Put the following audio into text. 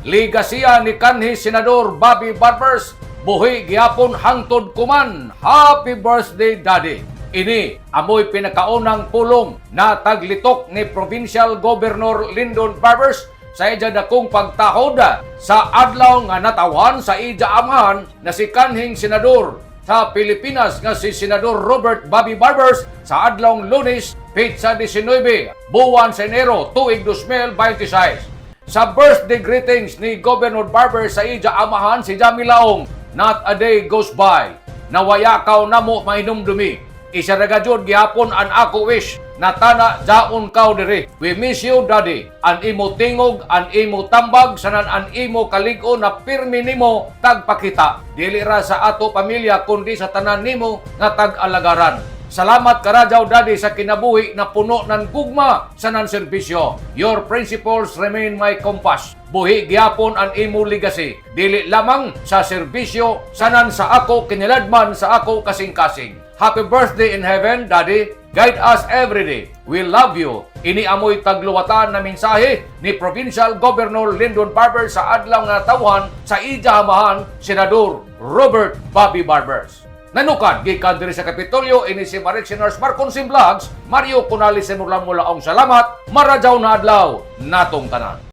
Ligasiya ni kanhi Senador Bobby Barbers, buhi gihapon hangtod kuman. Happy birthday, Daddy! Ini amoy pinakaunang pulong na taglitok ni Provincial Governor Lyndon Barbers sa ija dakong pagtahoda sa adlaw nga natawan sa ija amahan na si kanhing senador sa Pilipinas nga si Senador Robert Bobby Barbers sa adlawng Lunes, Petsa 19, buwan sa Enero, tuig 2026. Sa birthday greetings ni Governor Barbers sa ija amahan si Jamie Laong, not a day goes by na wayakaw namo mainumdumi. Isa na gajud gihapon an ako wish na tana jaon kaw diri. We miss you, Daddy. An imo tingog, an imo tambag, sanan an imo kaligo na pirmi nimo tagpakita. Dili ra sa ato pamilya kundi sa tanan nimo nga tag-alagaran. Salamat karajaw, Daddy, sa kinabuhi na puno ng gugma sa nan serbisyo. Your principles remain my compass. Buhi gyapon ang imo legacy. Dili lamang sa serbisyo sanan sa ako kiniladman sa ako kasing-kasing. Happy birthday in heaven, Daddy. Guide us every day. We love you. Ini amoy tagluwatan na mensahe ni Provincial Governor Lyndon Barbers sa adlaw nga tawhan sa ijahamahan Senador Robert Bobby Barbers. Nanukan, gikan diri sa Kapitolyo, ini si Marichinars Marconsim Vlogs, Mario Cunali Simulaong salamat, marajaw na adlaw, natong tanan.